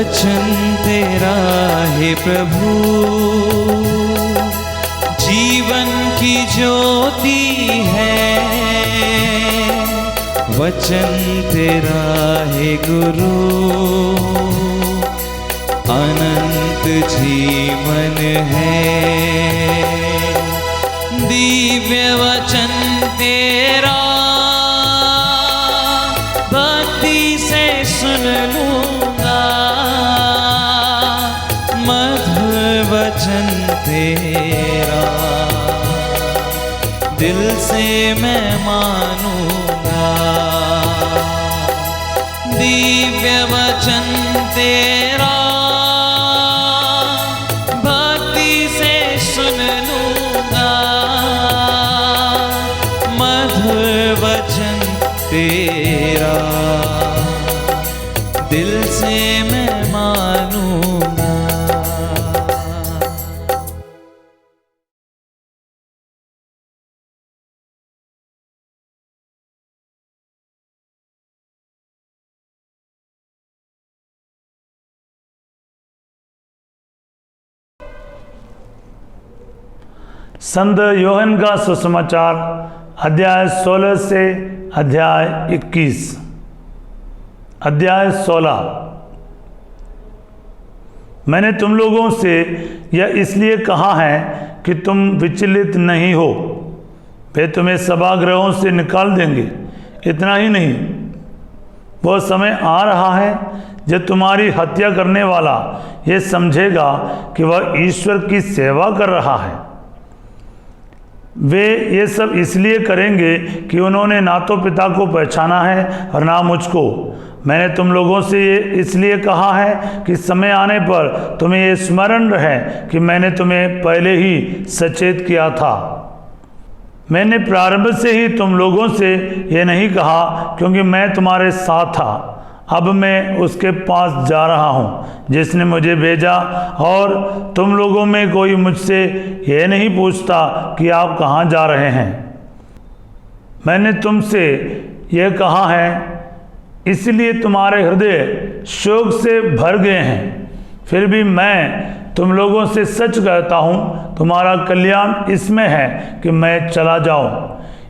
वचन तेरा है प्रभु, जीवन की ज्योति है। वचन तेरा है गुरु, अनंत जीवन है। दिव्य वचन तेरा भक्ति से सुन लूंगा, मधुर वचन तेरा दिल से मैं मानूंगा। दिव्य वचन तेरा भक्ति से सुन लूंगा, मधुर वचन तेरा दिल से मैं मानूंगा। संत यूहन्ना का सुसमाचार अध्याय 16 से अध्याय 21। अध्याय 16। मैंने तुम लोगों से यह इसलिए कहा है कि तुम विचलित नहीं हो। वे तुम्हें सभागृहों से निकाल देंगे। इतना ही नहीं, वह समय आ रहा है जब तुम्हारी हत्या करने वाला यह समझेगा कि वह ईश्वर की सेवा कर रहा है। वे ये सब इसलिए करेंगे कि उन्होंने ना तो पिता को पहचाना है और ना मुझको। मैंने तुम लोगों से ये इसलिए कहा है कि समय आने पर तुम्हें ये स्मरण रहे कि मैंने तुम्हें पहले ही सचेत किया था। मैंने प्रारंभ से ही तुम लोगों से ये नहीं कहा क्योंकि मैं तुम्हारे साथ था। अब मैं उसके पास जा रहा हूँ जिसने मुझे भेजा, और तुम लोगों में कोई मुझसे यह नहीं पूछता कि आप कहाँ जा रहे हैं। मैंने तुमसे यह कहा है इसलिए तुम्हारे हृदय शोक से भर गए हैं। फिर भी मैं तुम लोगों से सच कहता हूँ, तुम्हारा कल्याण इसमें है कि मैं चला जाऊँ।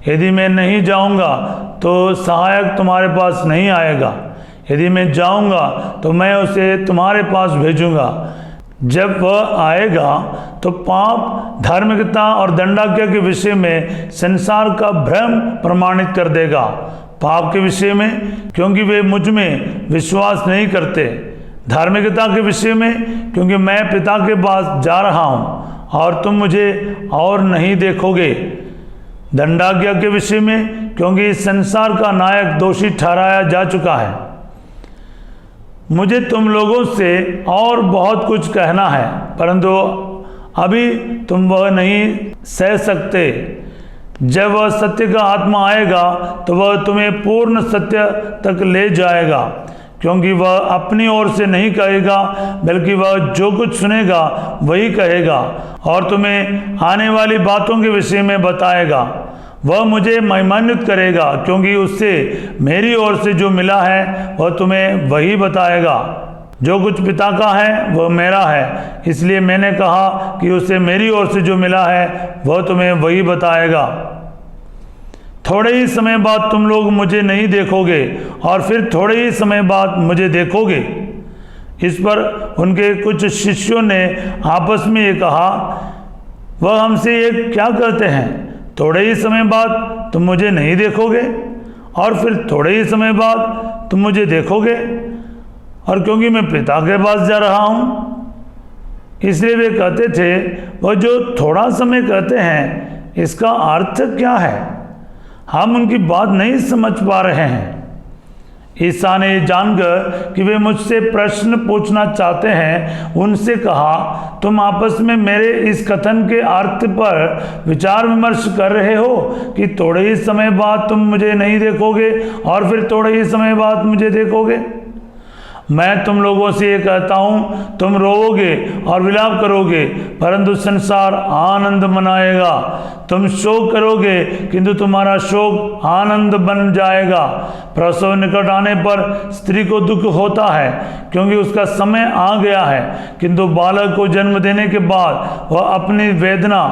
यदि मैं नहीं जाऊँगा तो सहायक तुम्हारे पास नहीं आएगा। यदि मैं जाऊंगा तो मैं उसे तुम्हारे पास भेजूंगा। जब वह आएगा तो पाप, धार्मिकता और दंडाज्ञा के विषय में संसार का भ्रम प्रमाणित कर देगा। पाप के विषय में क्योंकि वे मुझ में विश्वास नहीं करते। धार्मिकता के विषय में क्योंकि मैं पिता के पास जा रहा हूँ और तुम मुझे और नहीं देखोगे। दंडाज्ञा के विषय में क्योंकि इस संसार का नायक दोषी ठहराया जा चुका है। मुझे तुम लोगों से और बहुत कुछ कहना है, परंतु अभी तुम वह नहीं सह सकते। जब वह सत्य का आत्मा आएगा तो वह तुम्हें पूर्ण सत्य तक ले जाएगा, क्योंकि वह अपनी ओर से नहीं कहेगा बल्कि वह जो कुछ सुनेगा वही कहेगा और तुम्हें आने वाली बातों के विषय में बताएगा। वह मुझे महिमान्वित करेगा, क्योंकि उससे मेरी ओर से जो मिला है वह तुम्हें वही बताएगा। जो कुछ पिता का है वह मेरा है, इसलिए मैंने कहा कि उसे मेरी ओर से जो मिला है वह तुम्हें वही बताएगा। थोड़े ही समय बाद तुम लोग मुझे नहीं देखोगे और फिर थोड़े ही समय बाद मुझे देखोगे। इस पर उनके कुछ शिष्यों ने आपस में ये कहा, वह हमसे ये क्या कहते हैं, थोड़े ही समय बाद तुम मुझे नहीं देखोगे और फिर थोड़े ही समय बाद तुम मुझे देखोगे, और क्योंकि मैं पिता के पास जा रहा हूँ इसलिए वे कहते थे। वह जो थोड़ा समय कहते हैं इसका अर्थ क्या है, हम उनकी बात नहीं समझ पा रहे हैं। ईसा ने जानकर कि वे मुझसे प्रश्न पूछना चाहते हैं उनसे कहा, तुम आपस में मेरे इस कथन के अर्थ पर विचार विमर्श कर रहे हो कि थोड़े ही समय बाद तुम मुझे नहीं देखोगे और फिर थोड़े ही समय बाद मुझे देखोगे। मैं तुम लोगों से ये कहता हूँ, तुम रोओगे और विलाप करोगे, परंतु संसार आनंद मनाएगा। तुम शोक करोगे, किंतु तुम्हारा शोक आनंद बन जाएगा। प्रसव निकट आने पर स्त्री को दुख होता है, क्योंकि उसका समय आ गया है, किंतु बालक को जन्म देने के बाद वह अपनी वेदना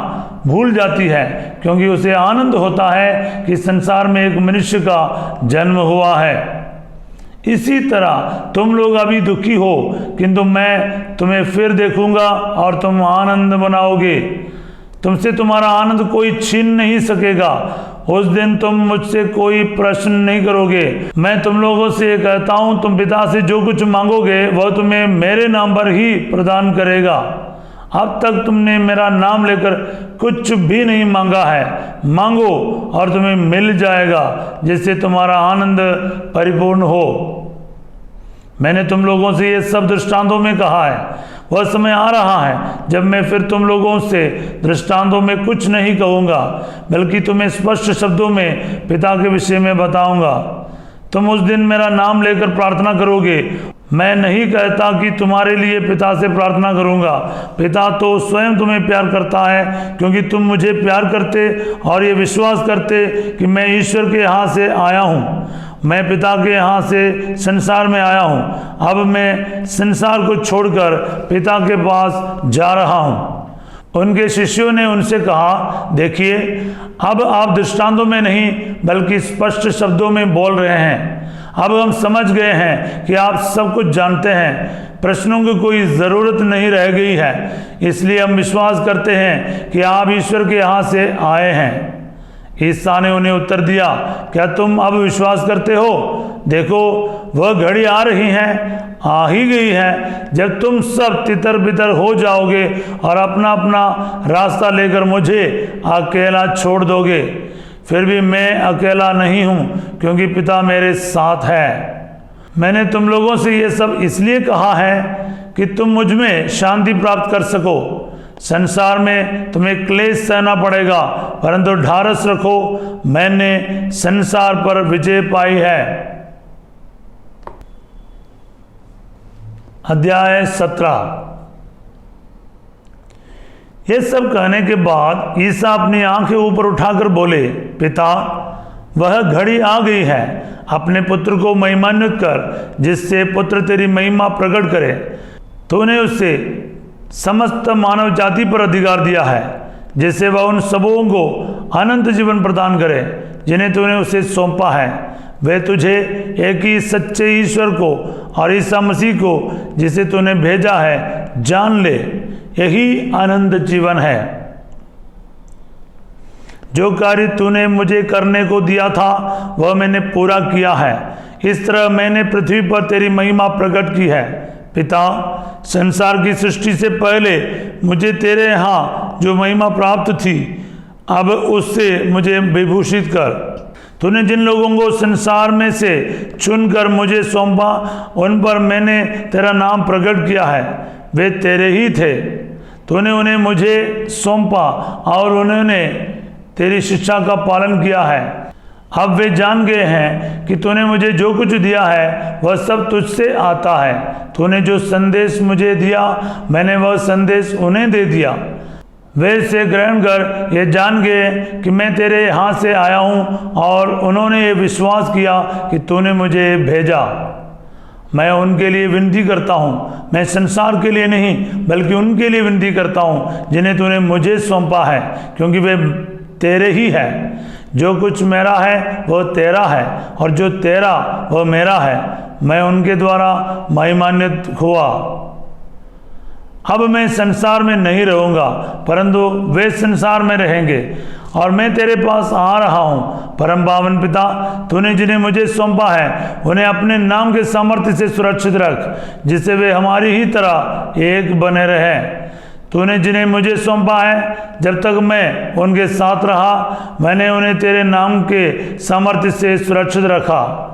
भूल जाती है, क्योंकि उसे आनंद होता है कि संसार में एक मनुष्य का जन्म हुआ है। इसी तरह तुम लोग अभी दुखी हो, किंतु मैं तुम्हें फिर देखूंगा और तुम आनंद मनाओगे। तुमसे तुम्हारा आनंद कोई छीन नहीं सकेगा। उस दिन तुम मुझसे कोई प्रश्न नहीं करोगे। मैं तुम लोगों से कहता हूँ, तुम पिता से जो कुछ मांगोगे वह तुम्हें मेरे नाम पर ही प्रदान करेगा। अब तक तुमने मेरा नाम लेकर कुछ भी नहीं मांगा है। मांगो और तुम्हें मिल जाएगा, जिससे तुम्हारा आनंद परिपूर्ण हो। मैंने तुम लोगों से ये सब दृष्टांतों में कहा है। वह समय आ रहा है जब मैं फिर तुम लोगों से दृष्टांतों में कुछ नहीं कहूँगा, बल्कि तुम्हें स्पष्ट शब्दों में पिता के विषय में बताऊँगा। तुम उस दिन मेरा नाम लेकर प्रार्थना करोगे। मैं नहीं कहता कि तुम्हारे लिए पिता से प्रार्थना करूंगा। पिता तो स्वयं तुम्हें प्यार करता है, क्योंकि तुम मुझे प्यार करते और ये विश्वास करते कि मैं ईश्वर के यहाँ से आया हूँ। मैं पिता के यहाँ से संसार में आया हूँ। अब मैं संसार को छोड़कर पिता के पास जा रहा हूँ। उनके शिष्यों ने उनसे कहा, देखिए, अब आप दृष्टांतों में नहीं बल्कि स्पष्ट शब्दों में बोल रहे हैं। अब हम समझ गए हैं कि आप सब कुछ जानते हैं। प्रश्नों की कोई ज़रूरत नहीं रह गई है। इसलिए हम विश्वास करते हैं कि आप ईश्वर के यहाँ से आए हैं। ईसा ने उन्हें उत्तर दिया, क्या तुम अब विश्वास करते हो? देखो, वह घड़ी आ रही है, आ ही गई है, जब तुम सब तितर बितर हो जाओगे और अपना अपना रास्ता लेकर मुझे अकेला छोड़ दोगे। फिर भी मैं अकेला नहीं हूँ, क्योंकि पिता मेरे साथ है। मैंने तुम लोगों से ये सब इसलिए कहा है कि तुम मुझ में शांति प्राप्त कर सको। संसार में तुम्हें क्लेश सहना पड़ेगा, परंतु ढारस रखो, मैंने संसार पर विजय पाई है। अध्याय 17। ये सब कहने के बाद ईसा अपनी आंखें ऊपर उठाकर बोले, पिता, वह घड़ी आ गई है। अपने पुत्र को महिमान्वित कर, जिससे पुत्र तेरी महिमा प्रकट करे। तूने उससे समस्त मानव जाति पर अधिकार दिया है, जिससे वह उन सबों को अनंत जीवन प्रदान करे जिन्हें तूने उसे सौंपा है। वे तुझे एक ही सच्चे ईश्वर को और ईसा मसीह को, जिसे तूने भेजा है, जान ले। यही आनंद जीवन है। जो कार्य तूने मुझे करने को दिया था वह मैंने पूरा किया है। इस तरह मैंने पृथ्वी पर तेरी महिमा प्रकट की है। पिता, संसार की सृष्टि से पहले मुझे तेरे यहाँ जो महिमा प्राप्त थी, अब उससे मुझे विभूषित कर। तूने जिन लोगों को संसार में से चुनकर मुझे सौंपा, उन पर मैंने तेरा नाम प्रकट किया है। वे तेरे ही थे। तूने उन्हें मुझे सौंपा और उन्होंने तेरी शिक्षा का पालन किया है। अब वे जान गए हैं कि तूने मुझे जो कुछ दिया है वह सब तुझसे आता है। तूने जो संदेश मुझे दिया, मैंने वह संदेश उन्हें दे दिया। वे इसे ग्रहण कर ये जान गए कि मैं तेरे यहाँ से आया हूँ, और उन्होंने ये विश्वास किया कि तूने मुझे भेजा। मैं उनके लिए विनती करता हूँ। मैं संसार के लिए नहीं बल्कि उनके लिए विनती करता हूँ जिन्हें तूने मुझे सौंपा है, क्योंकि वे तेरे ही है। जो कुछ मेरा है वह तेरा है, और जो तेरा वह मेरा है। मैं उनके द्वारा महिमान्वित हुआ। अब मैं संसार में नहीं रहूँगा, परंतु वे संसार में रहेंगे, और मैं तेरे पास आ रहा हूँ। परम पावन पिता, तूने जिन्हें मुझे सौंपा है उन्हें अपने नाम के सामर्थ्य से सुरक्षित रख, जिससे वे हमारी ही तरह एक बने रहें। तूने जिन्हें मुझे सौंपा है, जब तक मैं उनके साथ रहा, मैंने उन्हें तेरे नाम के सामर्थ्य से सुरक्षित रखा।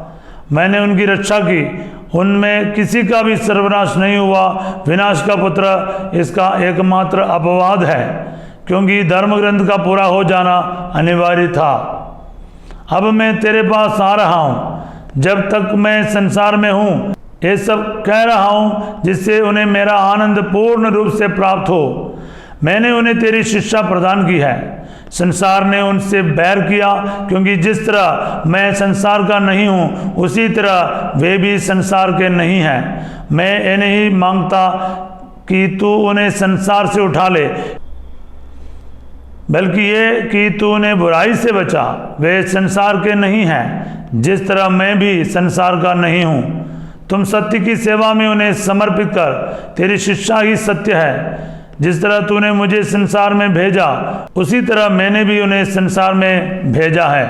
मैंने उनकी रक्षा की। उनमें किसी का भी सर्वनाश नहीं हुआ। विनाश का पुत्र इसका एकमात्र अपवाद है, क्योंकि धर्म ग्रंथ का पूरा हो जाना अनिवार्य था। अब मैं तेरे पास आ रहा हूँ। जब तक मैं संसार में हूँ, ये सब कह रहा हूँ जिससे उन्हें मेरा आनंद पूर्ण रूप से प्राप्त हो। मैंने उन्हें तेरी शिक्षा प्रदान की है। संसार ने उनसे बैर किया, क्योंकि जिस तरह मैं संसार का नहीं हूँ उसी तरह वे भी संसार के नहीं हैं। मैं ये नहीं मांगता कि तू उन्हें संसार से उठा ले, बल्कि ये कि तू उन्हें बुराई से बचा। वे संसार के नहीं हैं, जिस तरह मैं भी संसार का नहीं हूँ। तुम सत्य की सेवा में उन्हें समर्पित कर। तेरी शिक्षा ही सत्य है। जिस तरह तूने मुझे संसार में भेजा, उसी तरह मैंने भी उन्हें संसार में भेजा है।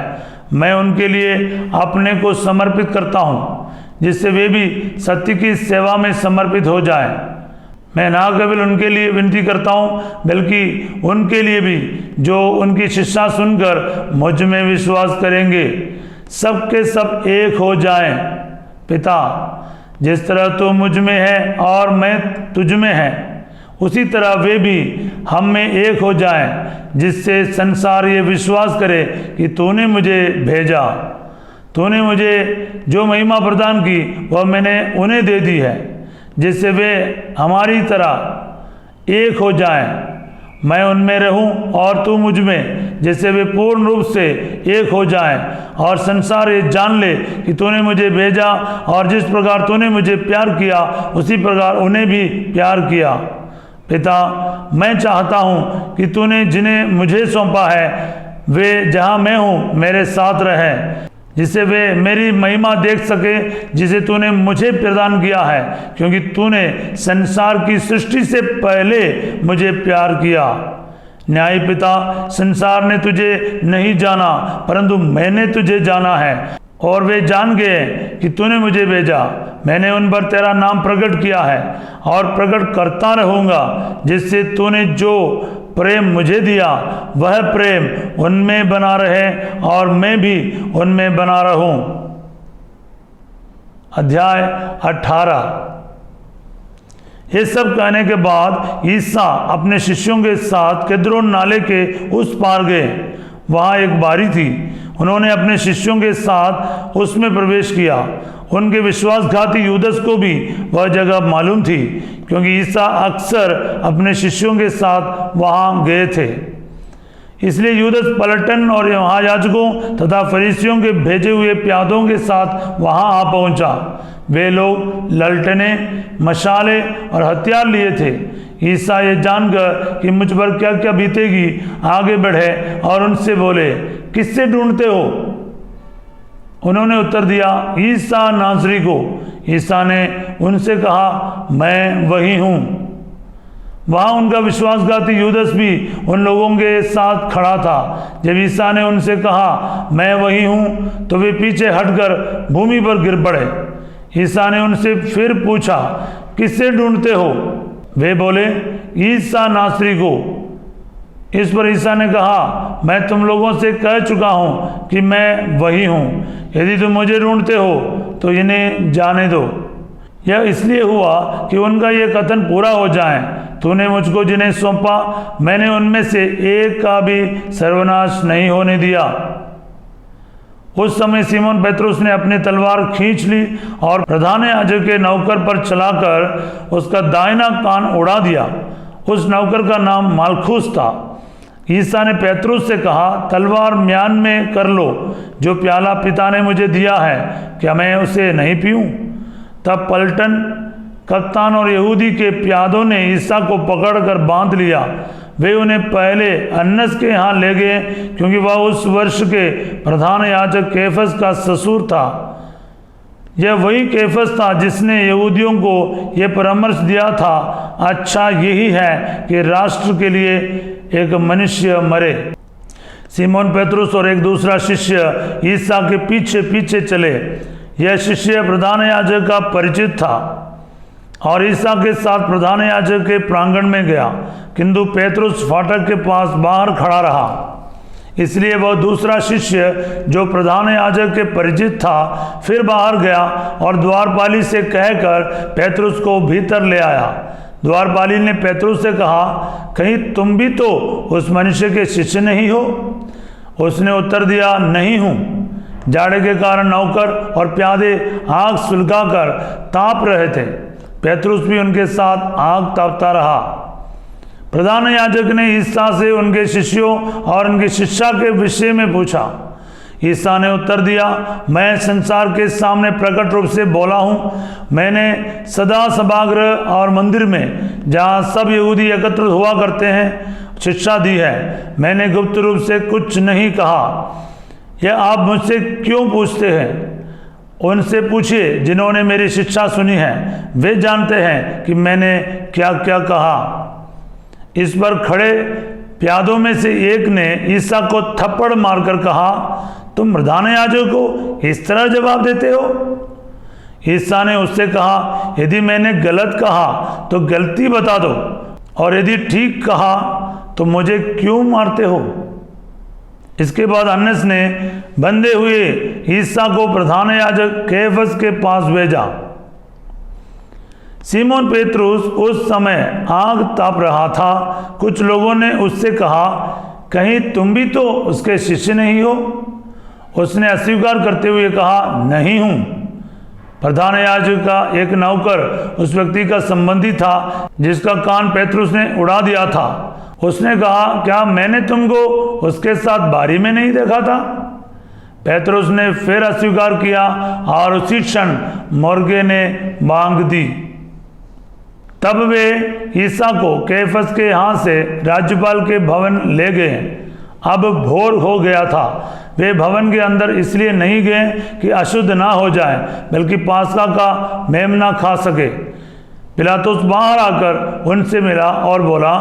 मैं उनके लिए अपने को समर्पित करता हूँ, जिससे वे भी सत्य की सेवा में समर्पित हो जाएं। मैं ना केवल उनके लिए विनती करता हूँ, बल्कि उनके लिए भी जो उनकी शिक्षा सुनकर मुझ में विश्वास करेंगे, सब के सब एक हो जाएं। पिता, जिस तरह तू मुझ में है और मैं तुझ में है, उसी तरह वे भी हम में एक हो जाएं, जिससे संसार ये विश्वास करे कि तूने मुझे भेजा। तूने मुझे जो महिमा प्रदान की वह मैंने उन्हें दे दी है, जिससे वे हमारी तरह एक हो जाएं। मैं उनमें रहूं और तू मुझ में, जिससे वे पूर्ण रूप से एक हो जाएं, और संसार ये जान ले कि तूने मुझे भेजा, और जिस प्रकार तूने मुझे प्यार किया उसी प्रकार उन्हें भी प्यार किया। पिता, मैं चाहता हूँ कि तूने जिन्हें मुझे सौंपा है वे जहाँ मैं हूँ मेरे साथ रहें, जिससे वे मेरी महिमा देख सके जिसे तूने मुझे प्रदान किया है, क्योंकि तूने संसार की सृष्टि से पहले मुझे प्यार किया। न्यायी पिता, संसार ने तुझे नहीं जाना, परंतु मैंने तुझे जाना है, और वे जान गए कि तूने मुझे भेजा। मैंने उन पर तेरा नाम प्रकट किया है और प्रकट करता रहूँगा, जिससे तूने जो प्रेम मुझे दिया वह प्रेम उनमें बना रहे और मैं भी उनमें बना रहूं। अध्याय 18। ये सब कहने के बाद ईसा अपने शिष्यों के साथ किद्रोन नाले के उस पार गए। वहाँ एक बारी थी। उन्होंने अपने शिष्यों के साथ उसमें प्रवेश किया। उनके विश्वासघाती यूदस को भी वह जगह मालूम थी, क्योंकि ईसा अक्सर अपने शिष्यों के साथ वहाँ गए थे। इसलिए यूदस पलटन और महायाजकों तथा फरीसियों के भेजे हुए प्यादों के साथ वहाँ आ पहुँचा। वे लोग ललटने, मशाले और हथियार लिए थे। ईसा ये जानकर कि मुझ पर क्या क्या बीतेगी, आगे बढ़े और उनसे बोले, किससे ढूंढते हो? उन्होंने उत्तर दिया, ईसा नासरी को। ईसा ने उनसे कहा, मैं वही हूँ। वहाँ उनका विश्वासघाती यूदस भी उन लोगों के साथ खड़ा था। जब ईसा ने उनसे कहा, मैं वही हूँ, तो वे पीछे हटकर भूमि पर गिर पड़े। ईसा ने उनसे फिर पूछा, किससे ढूंढते हो? वे बोले, ईसा नासरी को। इस पर ईसा ने कहा, मैं तुम लोगों से कह चुका हूँ कि मैं वही हूँ। यदि तुम मुझे ढूंढते हो तो इन्हें जाने दो। यह इसलिए हुआ कि उनका ये कथन पूरा हो जाए, तूने मुझको जिन्हें सौंपा मैंने उनमें से एक का भी सर्वनाश नहीं होने दिया। उस समय सिमोन पेत्रुस ने अपनी तलवार खींच ली और प्रधान याजक के नौकर पर चलाकर उसका दाहिना कान उड़ा दिया। उस नौकर का नाम मालखुस था। ईसा ने पेत्रुस से कहा, तलवार म्यान में कर लो। जो प्याला पिता ने मुझे दिया है, क्या मैं उसे नहीं पीऊं? तब पलटन, कप्तान और यहूदी के प्यादों ने ईसा को पकड़कर बांध लिया। वे उन्हें पहले अन्नस के यहाँ ले गए, क्योंकि वह उस वर्ष के प्रधान याजक कैफस का ससुर था। यह वही कैफस था जिसने यहूदियों को यह परामर्श दिया था, अच्छा यही है कि राष्ट्र के लिए एक मनुष्य मरे। सिमोन पेत्रुस और एक दूसरा शिष्य ईसा के पीछे पीछे चले। यह शिष्य प्रधान याजक का परिचित था और ईसा के साथ प्रधान याजक के प्रांगण में गया, किंतु पेत्रुस फाटक के पास बाहर खड़ा रहा। इसलिए वह दूसरा शिष्य जो प्रधान याजक के परिचित था फिर बाहर गया और द्वारपाली से कहकर पेत्रुस को भीतर ले आया। द्वारपाली ने पेत्रुस से कहा, कहीं तुम भी तो उस मनुष्य के शिष्य नहीं हो? उसने उत्तर दिया, नहीं हूँ। जाड़े के कारण नौकर और प्यादे आग सुलगाकर ताप रहे थे। पेतरुस भी उनके साथ आग तापता रहा। प्रधान याजक ने ईसा से उनके शिष्यों और उनकी शिक्षा के विषय में पूछा। ईसा ने उत्तर दिया, मैं संसार के सामने प्रकट रूप से बोला हूँ। मैंने सदा सभागृह और मंदिर में, जहाँ सब यहूदी एकत्र हुआ करते हैं, शिक्षा दी है। मैंने गुप्त रूप से कुछ नहीं कहा। यह आप मुझसे क्यों पूछते हैं? उनसे पूछिए जिन्होंने मेरी शिक्षा सुनी है, वे जानते हैं कि मैंने क्या क्या कहा। इस पर खड़े प्यादों में से एक ने ईसा को थप्पड़ मारकर कहा, तुम प्रधान याजक को इस तरह जवाब देते हो? ईसा ने उससे कहा, यदि मैंने गलत कहा तो गलती बता दो, और यदि ठीक कहा तो मुझे क्यों मारते हो? इसके बाद अन्नस ने बंधे हुए ईसा को प्रधान याजक कैफस के पास भेजा। सीमोन पेतरुस उस समय आग ताप रहा था। कुछ लोगों ने उससे कहा, कहीं तुम भी तो उसके शिष्य नहीं हो? उसने अस्वीकार करते हुए कहा, नहीं हूं। प्रधान याजक का एक नौकर उस व्यक्ति का संबंधी था जिसका कान पेतरुस ने उड़ा दिया था। उसने कहा, क्या मैंने तुमको उसके साथ बारी में नहीं देखा था? पेतरुस ने फिर अस्वीकार किया और उसी क्षण मुर्गे ने मांग दी। तब वे ईसा को कैफस के यहाँ से राज्यपाल के भवन ले गए। अब भोर हो गया था। वे भवन के अंदर इसलिए नहीं गए कि अशुद्ध ना हो जाए, बल्कि पास्का का मेमना खा सके। पिलातुस बाहर आकर उनसे मिला और बोला,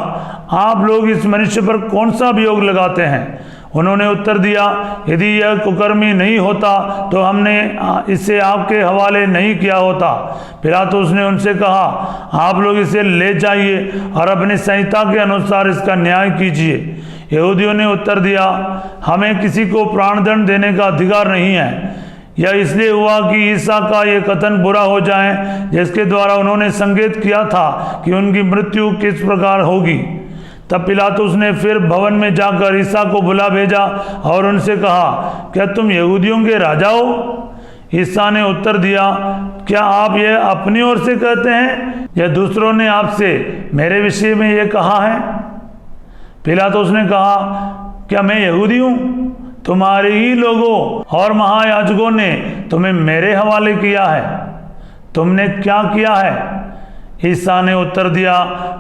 आप लोग इस मनुष्य पर कौन सा अभियोग लगाते हैं? उन्होंने उत्तर दिया, यदि यह कुकर्मी नहीं होता तो हमने इसे आपके हवाले नहीं किया होता। पिलातुस ने उनसे कहा, आप लोग इसे ले जाइए और अपनी संहिता के अनुसार इसका न्याय कीजिए। यहूदियों ने उत्तर दिया, हमें किसी को प्राणदंड देने का अधिकार नहीं है। यह इसलिए हुआ कि ईसा का यह कथन बुरा हो जाए, जिसके द्वारा उन्होंने संकेत किया था कि उनकी मृत्यु किस प्रकार होगी। तब पिलातुस ने फिर भवन में जाकर ईसा को बुला भेजा और उनसे कहा, क्या तुम यहूदियों के राजा हो? ईसा ने उत्तर दिया, क्या आप यह अपनी ओर से कहते हैं या दूसरों ने आपसे मेरे विषय में यह कहा है? पिलातुस ने कहा, क्या मैं यहूदी हूँ? तुम्हारे ही लोगों और महायाजकों ने तुम्हें मेरे हवाले किया है। तुमने क्या किया है? ईसा ने उत्तर दिया,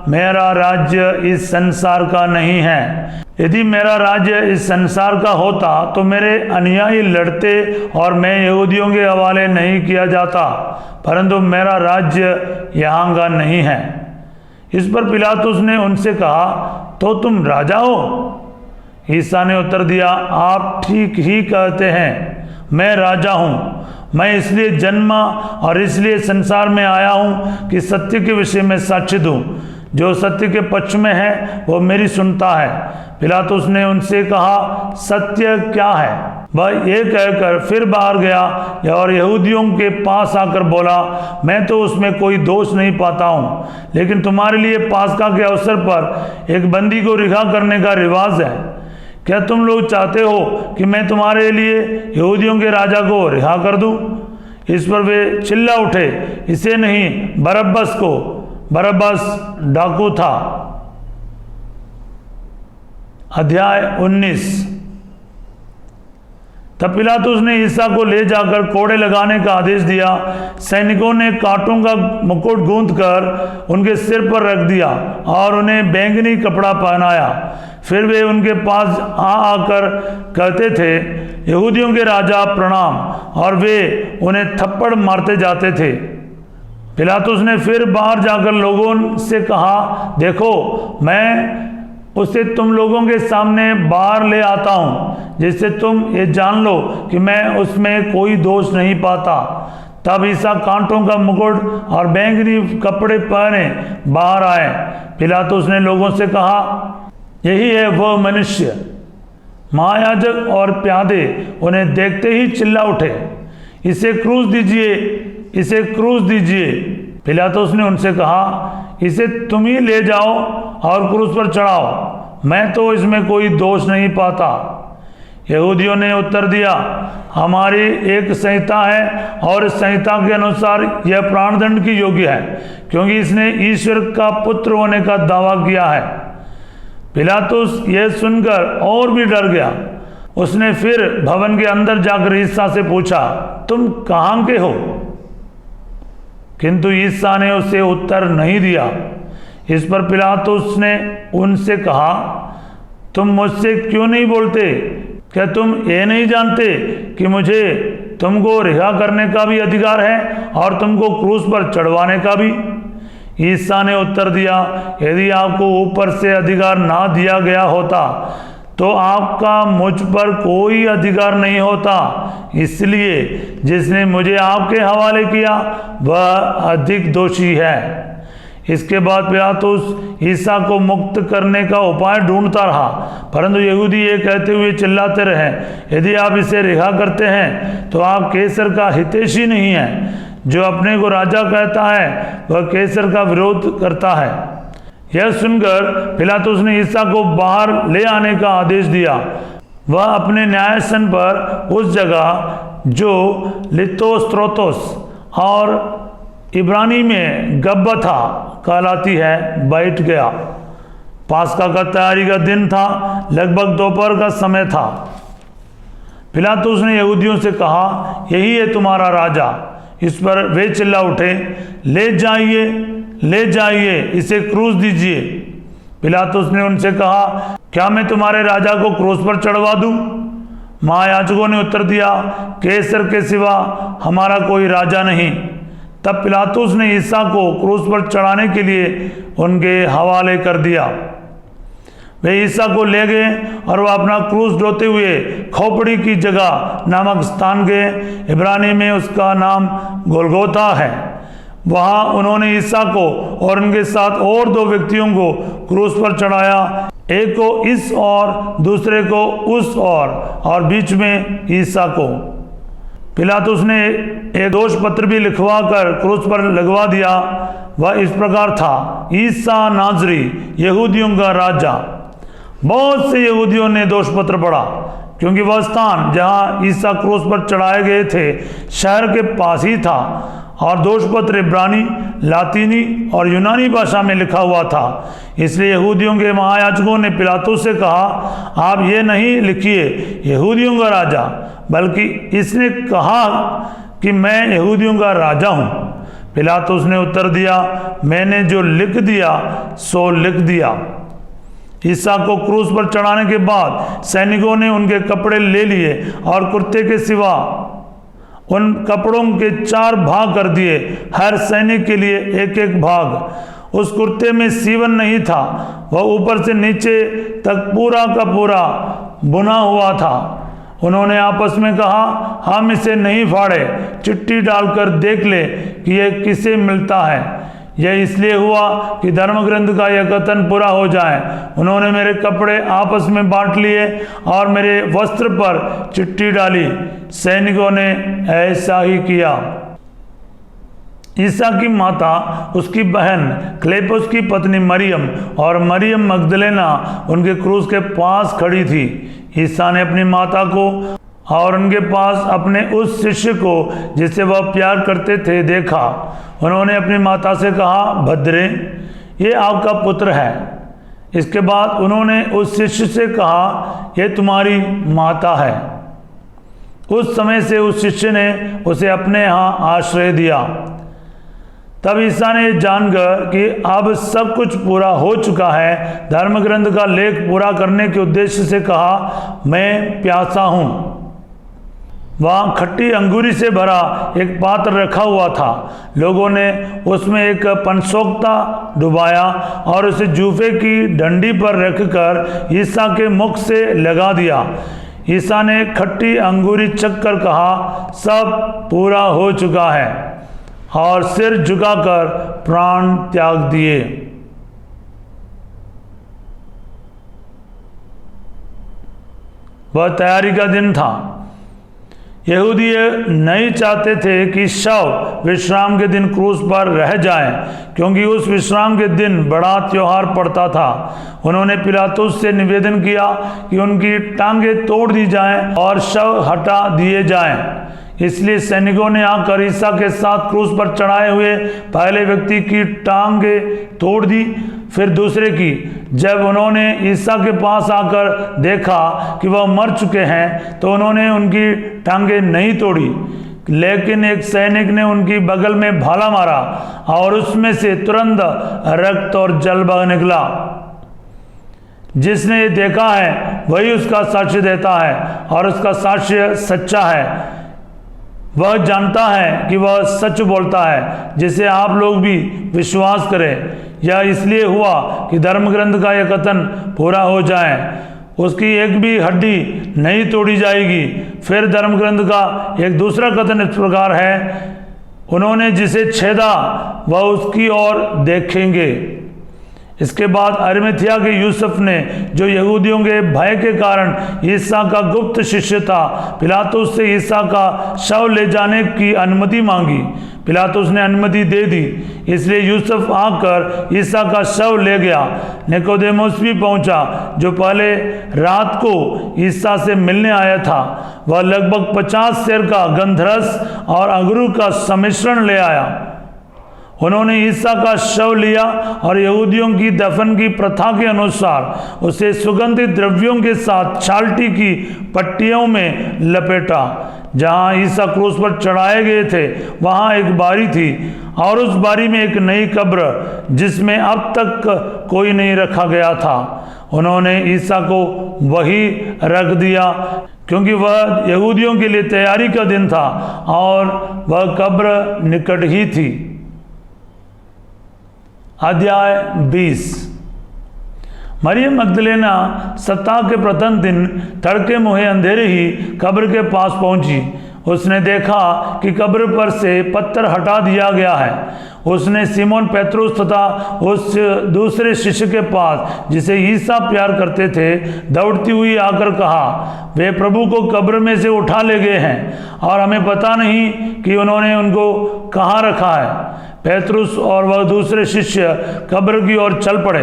मेरा राज्य इस संसार का नहीं है। यदि मेरा राज्य इस संसार का होता तो मेरे अनुयायी लड़ते और मैं यहूदियों के हवाले नहीं किया जाता, परंतु मेरा राज्य यहाँ का नहीं है। इस पर पिलातुस ने उनसे कहा, तो तुम राजा हो? ईसा ने उत्तर दिया, आप ठीक ही कहते हैं, मैं राजा हूँ। मैं इसलिए जन्मा और इसलिए संसार में आया हूँ कि सत्य के विषय में साक्षी दूँ। जो सत्य के पक्ष में है वो मेरी सुनता है। पिलातुस ने उनसे कहा, सत्य क्या है? वह ये कहकर फिर बाहर गया और यहूदियों के पास आकर बोला, मैं तो उसमें कोई दोष नहीं पाता हूँ, लेकिन तुम्हारे लिए पास्का के अवसर पर एक बंदी को रिहा करने का रिवाज है। क्या तुम लोग चाहते हो कि मैं तुम्हारे लिए यहूदियों के राजा को रिहा कर दूं? इस पर वे चिल्ला उठे, इसे नहीं, बरब्बस को। बरब्बस डाकू था। अध्याय 19। तब पिलातुस ने ईसा को ले जाकर कोड़े लगाने का आदेश दिया। सैनिकों ने कांटों का मुकुट गूंथकर उनके सिर पर रख दिया और उन्हें बैंगनी कपड़ा पहनाया। फिर वे उनके पास आकर कहते थे, यहूदियों के राजा प्रणाम, और वे उन्हें थप्पड़ मारते जाते थे। पिलातुस ने फिर बाहर जाकर लोगों से कहा, देखो, मैं उसे तुम लोगों के सामने बाहर ले आता हूँ, जिससे तुम ये जान लो कि मैं उसमें कोई दोष नहीं पाता। तब ईसा कांटों का मुकुट और बैंगनी कपड़े पहने बाहर आए। पिलातुस ने लोगों से कहा, यही है वह मनुष्य। महायाजक और प्यादे उन्हें देखते ही चिल्ला उठे, इसे क्रूस दीजिए, इसे क्रूस दीजिए। पिलातुस ने उनसे कहा, इसे तुम ही ले जाओ और क्रूस पर चढ़ाओ, मैं तो इसमें कोई दोष नहीं पाता। यहूदियों ने उत्तर दिया, हमारी एक संहिता है और इस संहिता के अनुसार यह प्राणदंड की योग्य है, क्योंकि इसने ईश्वर का पुत्र होने का दावा किया है। पिलातुस यह सुनकर और भी डर गया। उसने फिर भवन के अंदर जाकर ईसा से पूछा, तुम कहाँ के हो? किंतु ईसा ने उसे उत्तर नहीं दिया। इस पर पिलातुस ने उनसे कहा, तुम मुझसे क्यों नहीं बोलते? क्या तुम ये नहीं जानते कि मुझे तुमको रिहा करने का भी अधिकार है और तुमको क्रूस पर चढ़वाने का भी? ईसा ने उत्तर दिया, यदि आपको ऊपर से अधिकार ना दिया गया होता तो आपका मुझ पर कोई अधिकार नहीं होता। इसलिए जिसने मुझे आपके हवाले किया वह अधिक दोषी है। इसके बाद पिलातुस ईसा को मुक्त करने का उपाय ढूंढता रहा, परंतु यहूदी ये कहते हुए चिल्लाते रहे, यदि आप इसे रिहा करते हैं तो आप कैसर का हितैषी नहीं है। जो अपने को राजा कहता है वह कैसर का विरोध करता है। यह सुनकर पिलातुस ने ईसा को बाहर ले आने का आदेश दिया। वह अपने न्यायासन पर उस जगह जो लिथोस्त्रोतोस और इब्रानी में गब्बथा कहलाती है बैठ गया। पास्का का तैयारी का दिन था, लगभग दोपहर का समय था। पिलातुस ने यहूदियों से कहा, यही है तुम्हारा राजा। इस पर वे चिल्ला उठे, ले जाइए, ले जाइए, इसे क्रूस दीजिए। पिलातुस ने उनसे कहा, क्या मैं तुम्हारे राजा को क्रूस पर चढ़वा दूं? महायाजकों ने उत्तर दिया, कैसर के सिवा हमारा कोई राजा नहीं। तब पिलातुस ने ईसा को क्रूस पर चढ़ाने के लिए उनके हवाले कर दिया। वे ईसा को ले गए और वह अपना क्रूस ढोते हुए खोपड़ी की जगह नामक स्थान गए। इब्रानी में उसका नाम गोलगोथा है। वहाँ उन्होंने ईसा को और उनके साथ और 2 व्यक्तियों को क्रूस पर चढ़ाया, एक को इस और दूसरे को उस और बीच में ईसा को। पिलातुस ने एक दोष पत्र भी लिखवा कर क्रूस पर लगवा दिया। वह इस प्रकार था, ईसा नाजरी, यहूदियों का राजा। बहुत से यहूदियों ने दोष पत्र पढ़ा, क्योंकि वह स्थान जहाँ ईसा क्रूस पर चढ़ाए गए थे शहर के पास ही था और दोष पत्र इब्रानी, लातीनी और यूनानी भाषा में लिखा हुआ था। इसलिए यहूदियों के महायाजकों ने पिलातुस से कहा, आप ये नहीं लिखिए यहूदियों का राजा, बल्कि इसने कहा कि मैं यहूदियों का राजा हूँ। पिलातुस ने उत्तर दिया, मैंने जो लिख दिया सो लिख दिया। ईसा को क्रूस पर चढ़ाने के बाद सैनिकों ने उनके कपड़े ले लिए और कुर्ते के सिवा उन कपड़ों के 4 भाग कर दिए, हर सैनिक के लिए एक एक भाग। उस कुर्ते में सीवन नहीं था, वह ऊपर से नीचे तक पूरा का पूरा बुना हुआ था। उन्होंने आपस में कहा, हम इसे नहीं फाड़े, चिट्ठी डालकर देख ले कि यह किसे मिलता है। यह इसलिए हुआ कि धर्म ग्रंथ का यह कथन पूरा हो जाए, उन्होंने मेरे कपड़े आपस में बांट लिए और मेरे वस्त्र पर चिट्ठी डाली। सैनिकों ने ऐसा ही किया। ईसा की माता, उसकी बहन क्लेपुस की पत्नी मरियम और मरियम मगदलेना उनके क्रूस के पास खड़ी थी। ईसा ने अपनी माता को और उनके पास अपने उस शिष्य को जिसे वह प्यार करते थे देखा। उन्होंने अपनी माता से कहा, भद्रे, ये आपका पुत्र है। इसके बाद उन्होंने उस शिष्य से कहा, यह तुम्हारी माता है। उस समय से उस शिष्य ने उसे अपने यहाँ आश्रय दिया। तब ईसा ने जानकर कि अब सब कुछ पूरा हो चुका है, धर्म ग्रंथ का लेख पूरा करने के उद्देश्य से कहा, मैं प्यासा हूँ। वहाँ खट्टी अंगूरी से भरा एक पात्र रखा हुआ था। लोगों ने उसमें एक पनसोक्ता डुबाया और उसे जूफे की डंडी पर रखकर ईसा के मुख से लगा दिया। ईसा ने खट्टी अंगूरी चखकर कहा, सब पूरा हो चुका है, और सिर झुकाकर प्राण त्याग दिए। वह तैयारी का दिन था। यहूदी नहीं चाहते थे कि शव विश्राम के दिन क्रूस पर रह जाएं, क्योंकि उस विश्राम के दिन बड़ा त्योहार पड़ता था। उन्होंने पिलातुस से निवेदन किया कि उनकी टांगें तोड़ दी जाएं और शव हटा दिए जाएं। इसलिए सैनिकों ने आकर ईसा के साथ क्रूस पर चढ़ाए हुए पहले व्यक्ति की टांगें तोड़ दी, फिर दूसरे की। जब उन्होंने ईसा के पास आकर देखा कि वह मर चुके हैं तो उन्होंने उनकी टांगें नहीं तोड़ी, लेकिन एक सैनिक ने उनकी बगल में भाला मारा और उसमें से तुरंत रक्त और जल बह निकला। जिसने ये देखा है वही उसका साक्ष्य देता है और उसका साक्ष्य सच्चा है। वह जानता है कि वह सच बोलता है, जिसे आप लोग भी विश्वास करें। यह इसलिए हुआ कि धर्म ग्रंथ का यह कथन पूरा हो जाए, उसकी एक भी हड्डी नहीं तोड़ी जाएगी। फिर धर्म ग्रंथ का एक दूसरा कथन इस प्रकार है, उन्होंने जिसे छेदा वह उसकी ओर देखेंगे। इसके बाद अरिमथिया के यूसुफ ने, जो यहूदियों के भय के कारण ईसा का गुप्त शिष्य था, पिलातुस से ईसा का शव ले जाने की अनुमति मांगी। पिलातुस ने अनुमति दे दी, इसलिए यूसुफ आकर ईसा का शव ले गया। निकोदेमुस भी पहुंचा, जो पहले रात को ईसा से मिलने आया था। वह लगभग 50 सेर का गंधरस और अंगूर का सम्मिश्रण ले आया। उन्होंने ईसा का शव लिया और यहूदियों की दफन की प्रथा के अनुसार उसे सुगंधित द्रव्यों के साथ छालटी की पट्टियों में लपेटा। जहां ईसा क्रूस पर चढ़ाए गए थे वहां एक बारी थी, और उस बारी में एक नई कब्र जिसमें अब तक कोई नहीं रखा गया था। उन्होंने ईसा को वही रख दिया, क्योंकि वह यहूदियों के लिए तैयारी का दिन था और वह कब्र निकट ही थी। अध्याय 20। मरियम मगदलेना सप्ताह के प्रथम दिन तड़के मुहे अंधेरे ही कब्र के पास पहुंची। उसने देखा कि कब्र पर से पत्थर हटा दिया गया है। उसने सिमोन पेत्रुस तथा उस दूसरे शिष्य के पास, जिसे ईसा प्यार करते थे, दौड़ती हुई आकर कहा, वे प्रभु को कब्र में से उठा ले गए हैं और हमें पता नहीं कि उन्होंने उनको कहाँ रखा है। पेत्रुस और वह दूसरे शिष्य कब्र की ओर चल पड़े।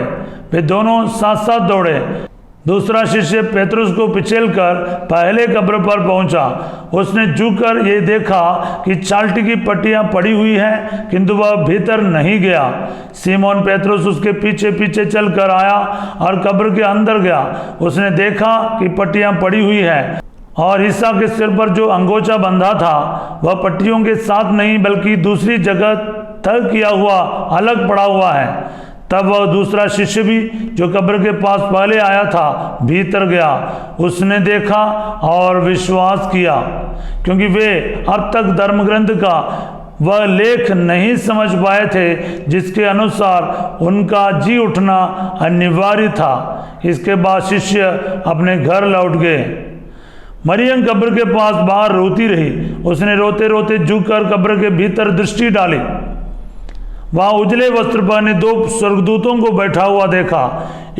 वे दोनों साथ साथ दौड़े। दूसरा शिष्य पेत्रुस को पिछेलकर पहले कब्र पर पहुंचा। उसने झुककर ये देखा कि छालटी की पट्टियां पड़ी हुई हैं, किंतु वह भीतर नहीं गया। सिमोन पेत्रुस उसके पीछे पीछे चलकर आया और कब्र के अंदर गया। उसने देखा कि पट्टियां पड़ी हुई है और ईसा के सिर पर जो अंगोछा बंधा था वह पट्टियों के साथ नहीं बल्कि दूसरी जगह तय किया हुआ अलग पड़ा हुआ है। तब वह दूसरा शिष्य भी, जो कब्र के पास पहले आया था, भीतर गया। उसने देखा और विश्वास किया, क्योंकि वे अब तक धर्म ग्रंथ का वह लेख नहीं समझ पाए थे जिसके अनुसार उनका जी उठना अनिवार्य था। इसके बाद शिष्य अपने घर लौट गए। मरियम कब्र के पास बाहर रोती रही। उसने रोते रोते झुककर कब्र के भीतर दृष्टि डाली। वहां उजले वस्त्र पहने 2 स्वर्गदूतों को बैठा हुआ देखा,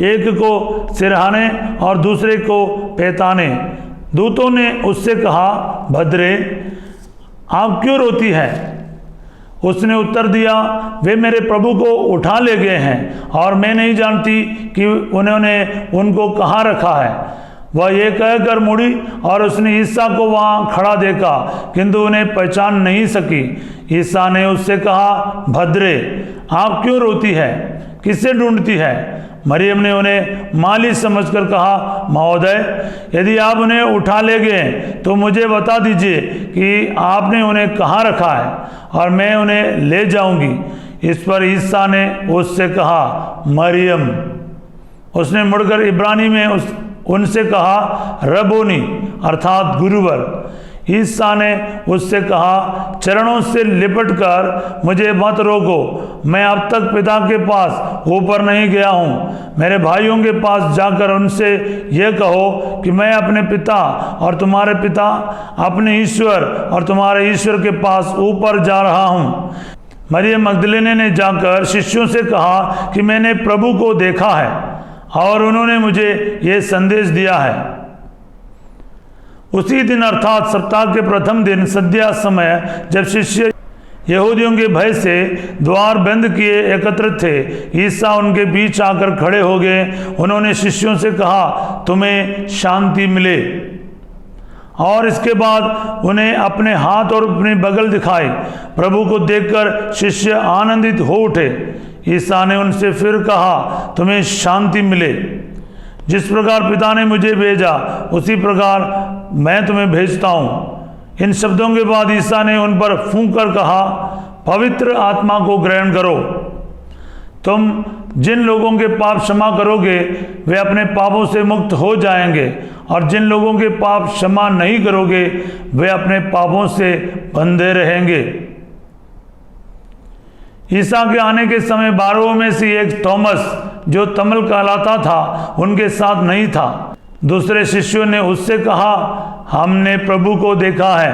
एक को सिरहाने और दूसरे को पैताने। दूतों ने उससे कहा, भद्रे, आप क्यों रोती है? उसने उत्तर दिया, वे मेरे प्रभु को उठा ले गए हैं और मैं नहीं जानती कि उन्होंने उनको कहाँ रखा है। वह ये कहकर मुड़ी और उसने ईसा को वहां खड़ा देखा, किंतु उन्हें पहचान नहीं सकी। ईसा ने उससे कहा, भद्रे, आप क्यों रोती है? किसे ढूंढती है? मरियम ने उन्हें माली समझकर कहा, महोदय, यदि आप उन्हें उठा ले गए तो मुझे बता दीजिए कि आपने उन्हें कहाँ रखा है और मैं उन्हें ले जाऊंगी। इस पर ईसा ने उससे कहा, मरियम। उसने मुड़कर इब्रानी में उनसे कहा, रबोनी, अर्थात गुरुवर। ईसा ने उससे कहा, चरणों से लिपटकर मुझे मत रोको। मैं अब तक पिता के पास ऊपर नहीं गया हूँ। मेरे भाइयों के पास जाकर उनसे यह कहो कि मैं अपने पिता और तुम्हारे पिता, अपने ईश्वर और तुम्हारे ईश्वर के पास ऊपर जा रहा हूँ। मरियम मगदलेने ने जाकर शिष्यों से कहा कि मैंने प्रभु को देखा है और उन्होंने मुझे ये संदेश दिया है। उसी दिन अर्थात सप्ताह के प्रथम दिन संध्या समय जब शिष्य यहूदियों के भय से द्वार बंद किए एकत्रित थे, ईसा उनके बीच आकर खड़े हो गए। उन्होंने शिष्यों से कहा, तुम्हें शांति मिले। और इसके बाद उन्हें अपने हाथ और अपने बगल दिखाए। प्रभु को देखकर शिष्य आनंदित हो उठे। ईसा ने उनसे फिर कहा, तुम्हें शांति मिले। जिस प्रकार पिता ने मुझे भेजा उसी प्रकार मैं तुम्हें भेजता हूँ। इन शब्दों के बाद ईसा ने उन पर फूंक कर कहा, पवित्र आत्मा को ग्रहण करो। तुम जिन लोगों के पाप क्षमा करोगे वे अपने पापों से मुक्त हो जाएंगे, और जिन लोगों के पाप क्षमा नहीं करोगे वे अपने पापों से बंधे रहेंगे। ईसा के आने के समय 12 में से एक थॉमस, जो तमल कहलाता था, उनके साथ नहीं था। दूसरे शिष्यों ने उससे कहा, हमने प्रभु को देखा है।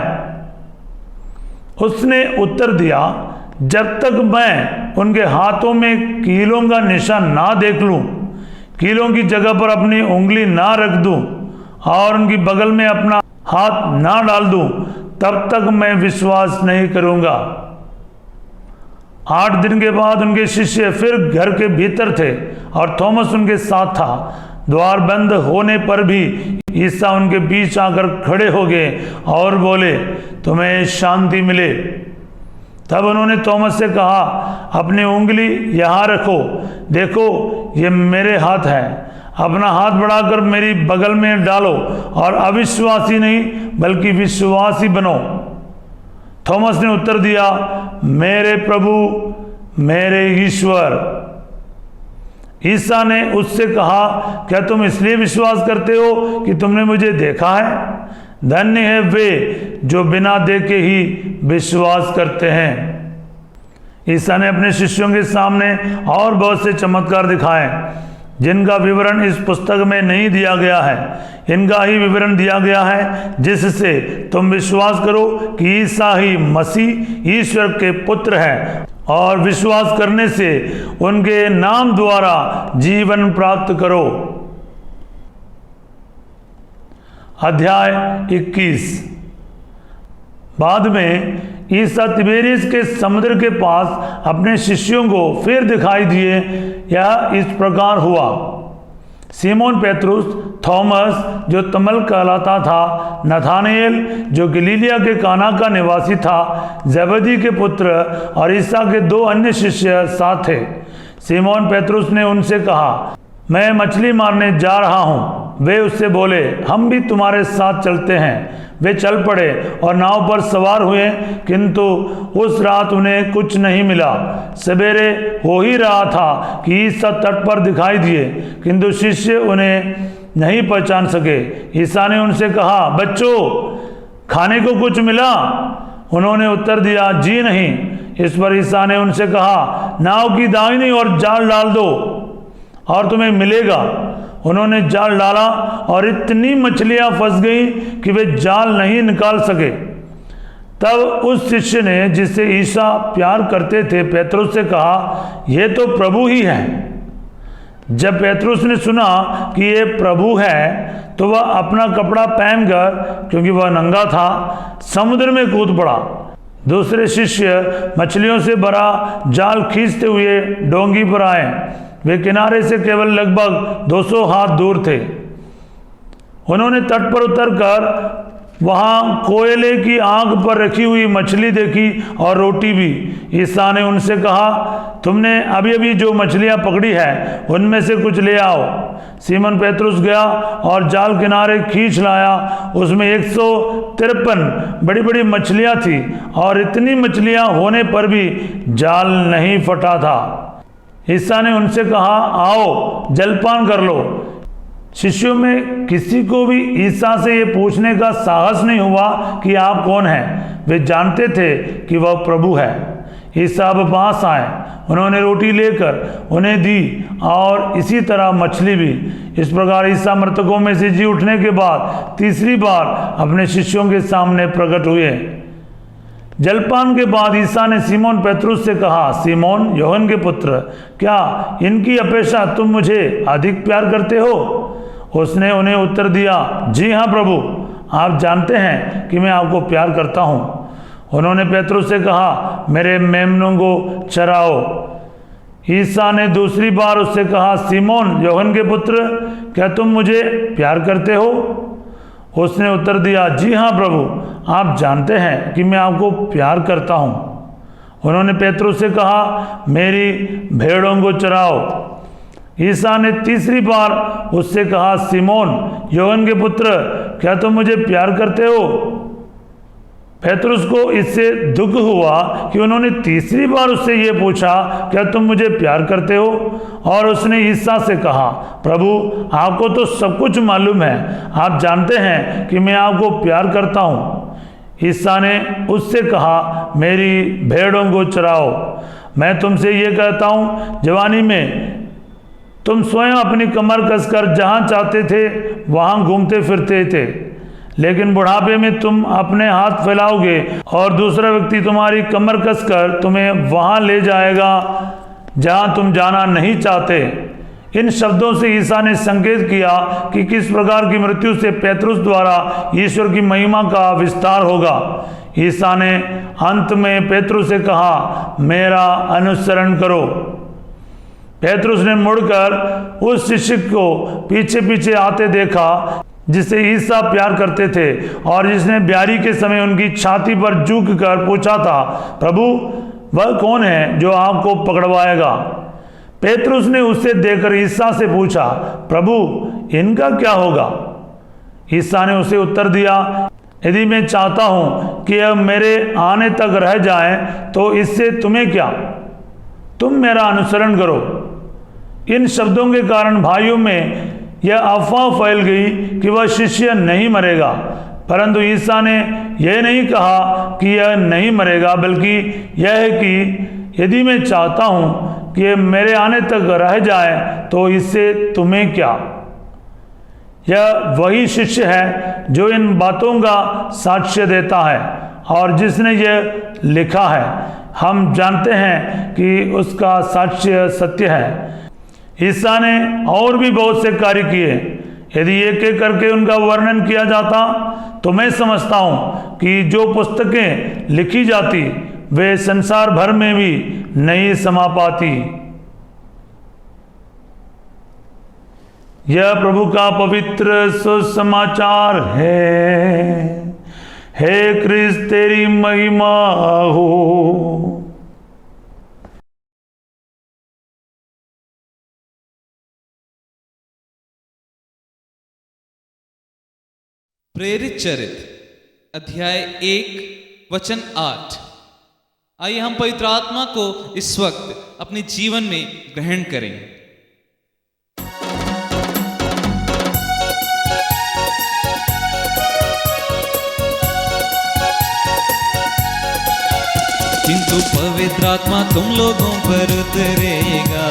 उसने उत्तर दिया, जब तक मैं उनके हाथों में कीलों का निशान ना देख लूं, कीलों की जगह पर अपनी उंगली ना रख दूं और उनकी बगल में अपना हाथ ना डाल दूं, तब तक मैं विश्वास नहीं करूंगा। 8 दिन के बाद उनके शिष्य फिर घर के भीतर थे और थॉमस उनके साथ था। द्वार बंद होने पर भी ईसा उनके बीच आकर खड़े हो गए और बोले, तुम्हें शांति मिले। तब उन्होंने थॉमस से कहा, अपनी उंगली यहाँ रखो, देखो ये मेरे हाथ है। अपना हाथ बढ़ाकर मेरी बगल में डालो और अविश्वासी नहीं बल्कि विश्वासी बनो। थॉमस ने उत्तर दिया, मेरे प्रभु, मेरे ईश्वर। ईसा ने उससे कहा, क्या तुम इसलिए विश्वास करते हो कि तुमने मुझे देखा है? धन्य है वे जो बिना देखे ही विश्वास करते हैं। ईसा ने अपने शिष्यों के सामने और बहुत से चमत्कार दिखाए जिनका विवरण इस पुस्तक में नहीं दिया गया है। इनका ही विवरण दिया गया है जिससे तुम विश्वास करो कि ईसा ही मसीह ईश्वर के पुत्र है, और विश्वास करने से उनके नाम द्वारा जीवन प्राप्त करो। अध्याय 21। बाद में ईसा तिबेरियस के समुद्र के पास अपने शिष्यों को फिर दिखाई दिए। यह इस प्रकार हुआ, सीमोन पेत्रुस, थॉमस जो तमल कहलाता था, नथानेल जो गलीलिया के काना का निवासी था, जबदी के पुत्र और ईसा के 2 अन्य शिष्य साथ थे। सीमोन पेत्रुस ने उनसे कहा, मैं मछली मारने जा रहा हूँ। वे उससे बोले, हम भी तुम्हारे साथ चलते हैं। वे चल पड़े और नाव पर सवार हुए, किंतु उस रात उन्हें कुछ नहीं मिला। सवेरे हो ही रहा था कि ईसा तट पर दिखाई दिए, किंतु शिष्य उन्हें नहीं पहचान सके। ईसा ने उनसे कहा, बच्चों, खाने को कुछ मिला? उन्होंने उत्तर दिया, जी नहीं। इस पर ईसा ने उनसे कहा, नाव की दाहिनी ओर जाल डाल दो और तुम्हें मिलेगा। उन्होंने जाल डाला और इतनी मछलियां फंस गई कि वे जाल नहीं निकाल सके। तब उस शिष्य ने, जिससे ईसा प्यार करते थे, पेत्रुस से कहा, यह तो प्रभु ही है। जब पेत्रुस ने सुना कि ये प्रभु है तो वह अपना कपड़ा पहनकर, क्योंकि वह नंगा था, समुद्र में कूद पड़ा। दूसरे शिष्य मछलियों से भरा जाल खींचते हुए डोंगी पर आए। वे किनारे से केवल लगभग 200 हाथ दूर थे। उन्होंने तट पर उतरकर वहां कोयले की आग पर रखी हुई मछली देखी और रोटी भी। ईसा ने उनसे कहा, तुमने अभी अभी जो मछलियां पकड़ी है उनमें से कुछ ले आओ। सीमन पेत्रुस गया और जाल किनारे खींच लाया। उसमें 153 बड़ी बड़ी मछलियां थी और इतनी मछलियां होने पर भी जाल नहीं फटा था। ईसा ने उनसे कहा, आओ जलपान कर लो। शिष्यों में किसी को भी ईसा से ये पूछने का साहस नहीं हुआ कि आप कौन हैं। वे जानते थे कि वह प्रभु है। ईसा अब पास आए। उन्होंने रोटी लेकर उन्हें दी और इसी तरह मछली भी। इस प्रकार ईसा मृतकों में से जी उठने के बाद तीसरी बार अपने शिष्यों के सामने प्रकट हुए। जलपान के बाद ईसा ने सीमोन पेत्रुस से कहा, सीमोन योहन के पुत्र, क्या इनकी अपेक्षा तुम मुझे अधिक प्यार करते हो? उसने उन्हें उत्तर दिया, जी हाँ प्रभु, आप जानते हैं कि मैं आपको प्यार करता हूँ। उन्होंने पेतरुस से कहा, मेरे मेमनों को चराओ। ईसा ने दूसरी बार उससे कहा, सीमोन योहन के पुत्र, क्या तुम मुझे प्यार करते हो? उसने उत्तर दिया, जी हाँ प्रभु, आप जानते हैं कि मैं आपको प्यार करता हूँ। उन्होंने पेतरुस से कहा, मेरी भेड़ों को चराओ। ईसा ने तीसरी बार उससे कहा, सीमोन योहन के पुत्र, क्या तुम मुझे प्यार करते हो? पेतरुस को इससे दुख हुआ कि उन्होंने तीसरी बार उससे ये पूछा, क्या तुम मुझे प्यार करते हो? और उसने ईसा से कहा, प्रभु आपको तो सब कुछ मालूम है, आप जानते हैं कि मैं आपको प्यार करता हूँ। ईसा ने उससे कहा, मेरी भेड़ों को चराओ। मैं तुमसे ये कहता हूँ, जवानी में तुम स्वयं अपनी कमर कसकर जहाँ चाहते थे वहाँ घूमते फिरते थे, लेकिन बुढ़ापे में तुम अपने हाथ फैलाओगे और दूसरा व्यक्ति तुम्हारी कमर कसकर तुम्हें वहाँ ले जाएगा जहाँ तुम जाना नहीं चाहते। इन शब्दों से ईसा ने संकेत किया कि किस प्रकार की मृत्यु से पेतरुस द्वारा ईश्वर की महिमा का विस्तार होगा। ईसा ने अंत में पेतरुस से कहा, मेरा अनुसरण करो। पेतरुस ने मुड़कर उस शिष्य को पीछे पीछे आते देखा जिसे ईसा प्यार करते थे और जिसने ब्यारी के समय उनकी छाती पर झुक कर पूछा था, प्रभु वह कौन है जो आपको पकड़वाएगा? पेतरुस ने उसे देखकर ईसा से पूछा, प्रभु इनका क्या होगा? ईसा ने उसे उत्तर दिया, यदि मैं चाहता हूं कि यह मेरे आने तक रह जाए तो इससे तुम्हें क्या, तुम मेरा अनुसरण करो। इन शब्दों के कारण भाइयों में यह अफवाह फैल गई कि वह शिष्य नहीं मरेगा, परंतु ईसा ने यह नहीं कहा कि यह नहीं मरेगा, बल्कि यह है कि यदि मैं चाहता हूं कि यह मेरे आने तक रह जाए तो इससे तुम्हें क्या। यह वही शिष्य है जो इन बातों का साक्ष्य देता है और जिसने यह लिखा है। हम जानते हैं कि उसका साक्ष्य सत्य है। ईसा ने और भी बहुत से कार्य किए। यदि एक एक करके उनका वर्णन किया जाता तो मैं समझता हूं कि जो पुस्तकें लिखी जाती वे संसार भर में भी नहीं समा पाती। यह प्रभु का पवित्र सुसमाचार है। हे क्रिस्त तेरी महिमा हो। प्रेरित चरित्र अध्याय 1 वचन 8। आइए हम पवित्र आत्मा को इस वक्त अपने जीवन में ग्रहण करें। किंतु पवित्र आत्मा तुम लोगों पर उतरेगा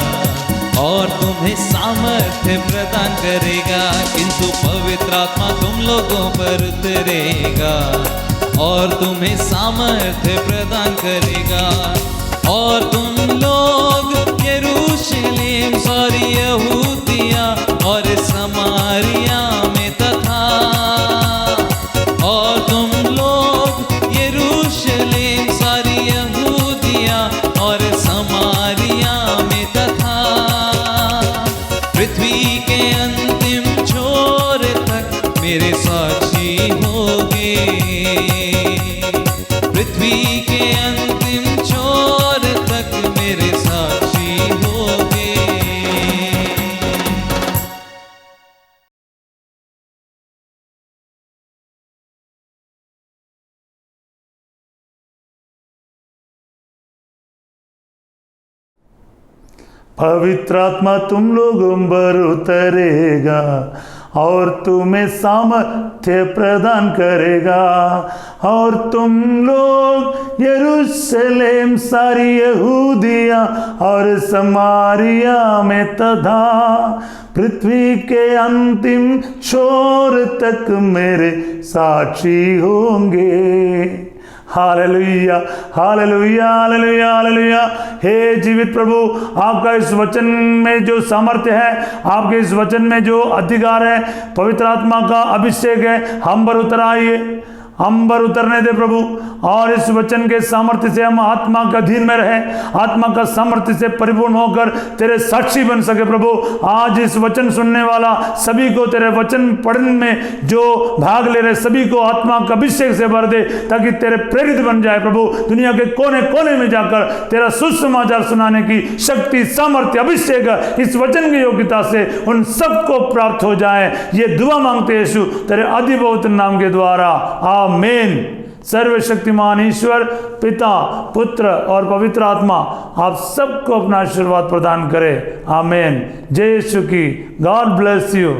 और तुम्हें सामर्थ्य प्रदान करेगा। किंतु पवित्र आत्मा तुम लोगों पर उतरेगा और तुम्हें सामर्थ्य प्रदान करेगा और तुम लोग यरूशलेम सारी यहूदिया और समारिया में तथा और तुम लोग यरूशलेम सारी यहूदिया और समारिया में तथा पृथ्वी के अंतिम छोर तक मेरे साक्षी होगे। पृथ्वी के अंतिम छोर तक मेरे साक्षी होगे। पवित्र आत्मा तुम लोगों पर उतरेगा और तुम्हें सामर्थ्य प्रदान करेगा और तुम लोग यरूशलेम सारी यहूदिया और समारिया में तथा पृथ्वी के अंतिम छोर तक मेरे साक्षी होंगे। Hallelujah hallelujah hallelujah hallelujah. हे जीवित प्रभु, आपका इस वचन में जो सामर्थ्य है, आपके इस वचन में जो अधिकार है, पवित्र आत्मा का अभिषेक है, हम पर उतर आइए, हम पर उतरने दे प्रभु। और इस वचन के सामर्थ्य से हम आत्मा के अधीन में रहे, आत्मा का सामर्थ्य से परिपूर्ण होकर तेरे साक्षी बन सके प्रभु। आज इस वचन सुनने वाला सभी को, तेरे वचन पढ़ने में जो भाग ले रहे सभी को आत्मा का अभिषेक से भर दे, ताकि तेरे प्रेरित बन जाए प्रभु। दुनिया के कोने कोने में जाकर तेरा सुसमाचार सुनाने की शक्ति, सामर्थ्य, अभिषेक इस वचन की योग्यता से उन सबको प्राप्त हो जाए। ये दुआ मांगते यीशु तेरे अति पवित्र नाम के द्वारा, आमीन। सर्वशक्तिमान ईश्वर पिता, पुत्र और पवित्र आत्मा आप सबको अपना आशीर्वाद प्रदान करे, आमीन। जय यीशु की। God bless you.